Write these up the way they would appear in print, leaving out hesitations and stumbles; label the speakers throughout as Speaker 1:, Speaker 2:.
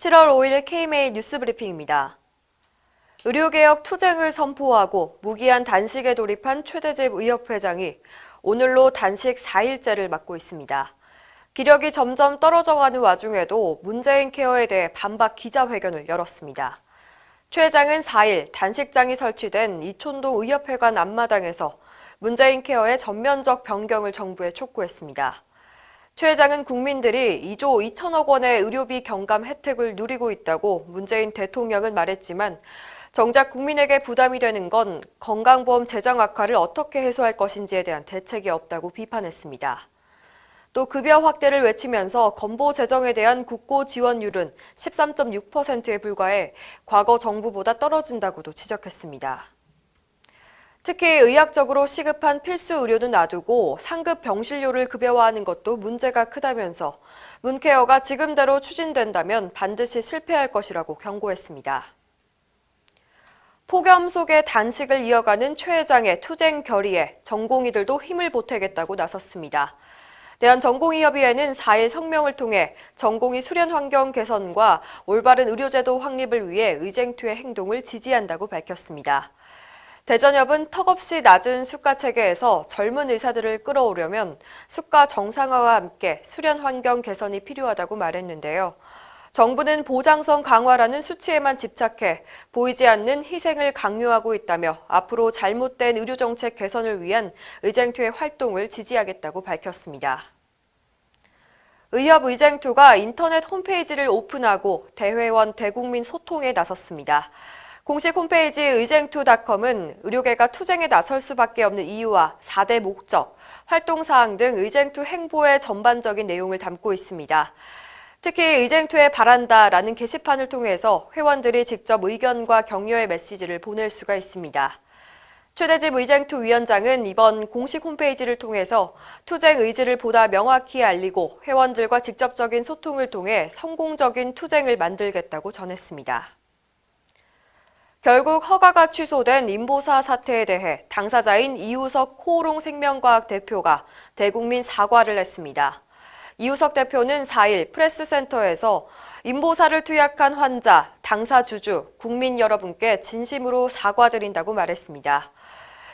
Speaker 1: 7월 5일 KMA 뉴스브리핑입니다. 의료개혁 투쟁을 선포하고 무기한 단식에 돌입한 최대집 의협회장이 오늘로 단식 4일째를 맞고 있습니다. 기력이 점점 떨어져가는 와중에도 문재인 케어에 대해 반박 기자회견을 열었습니다. 최 회장은 4일 단식장이 설치된 이촌도 의협회관 앞마당에서 문재인 케어의 전면적 변경을 정부에 촉구했습니다. 최 회장은 국민들이 2조 2천억 원의 의료비 경감 혜택을 누리고 있다고 문재인 대통령은 말했지만 정작 국민에게 부담이 되는 건 건강보험 재정 악화를 어떻게 해소할 것인지에 대한 대책이 없다고 비판했습니다. 또 급여 확대를 외치면서 건보 재정에 대한 국고 지원율은 13.6%에 불과해 과거 정부보다 떨어진다고도 지적했습니다. 특히 의학적으로 시급한 필수 의료는 놔두고 상급 병실료를 급여화하는 것도 문제가 크다면서 문케어가 지금대로 추진된다면 반드시 실패할 것이라고 경고했습니다. 폭염 속에 단식을 이어가는 최 회장의 투쟁 결의에 전공의들도 힘을 보태겠다고 나섰습니다. 대한전공의협의회는 4일 성명을 통해 전공의 수련 환경 개선과 올바른 의료제도 확립을 위해 의쟁투의 행동을 지지한다고 밝혔습니다. 대전협은 턱없이 낮은 수가 체계에서 젊은 의사들을 끌어오려면 수가 정상화와 함께 수련 환경 개선이 필요하다고 말했는데요. 정부는 보장성 강화라는 수치에만 집착해 보이지 않는 희생을 강요하고 있다며 앞으로 잘못된 의료정책 개선을 위한 의쟁투의 활동을 지지하겠다고 밝혔습니다. 의협 의쟁투가 인터넷 홈페이지를 오픈하고 대회원 대국민 소통에 나섰습니다. 공식 홈페이지 의쟁투.com은 의료계가 투쟁에 나설 수밖에 없는 이유와 4대 목적, 활동사항 등 의쟁투 행보의 전반적인 내용을 담고 있습니다. 특히 의쟁투에 바란다라는 게시판을 통해서 회원들이 직접 의견과 격려의 메시지를 보낼 수가 있습니다. 최대집 의쟁투 위원장은 이번 공식 홈페이지를 통해서 투쟁 의지를 보다 명확히 알리고 회원들과 직접적인 소통을 통해 성공적인 투쟁을 만들겠다고 전했습니다. 결국 허가가 취소된 인보사 사태에 대해 당사자인 이우석 코오롱생명과학 대표가 대국민 사과를 했습니다. 이우석 대표는 4일 프레스센터에서 인보사를 투약한 환자, 당사 주주, 국민 여러분께 진심으로 사과드린다고 말했습니다.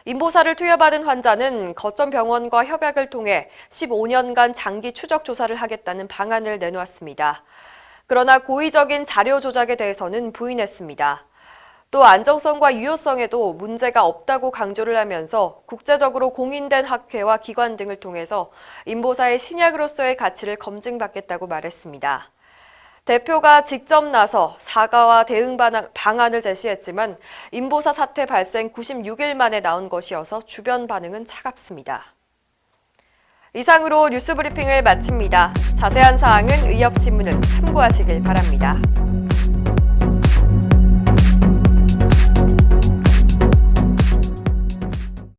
Speaker 1: 인보사를 투여받은 환자는 거점 병원과 협약을 통해 15년간 장기 추적 조사를 하겠다는 방안을 내놓았습니다. 그러나 고의적인 자료 조작에 대해서는 부인했습니다. 또 안정성과 유효성에도 문제가 없다고 강조를 하면서 국제적으로 공인된 학회와 기관 등을 통해서 인보사의 신약으로서의 가치를 검증받겠다고 말했습니다. 대표가 직접 나서 사과와 대응 방안을 제시했지만 인보사 사태 발생 96일 만에 나온 것이어서 주변 반응은 차갑습니다. 이상으로 뉴스브리핑을 마칩니다. 자세한 사항은 의협신문을 참고하시길 바랍니다.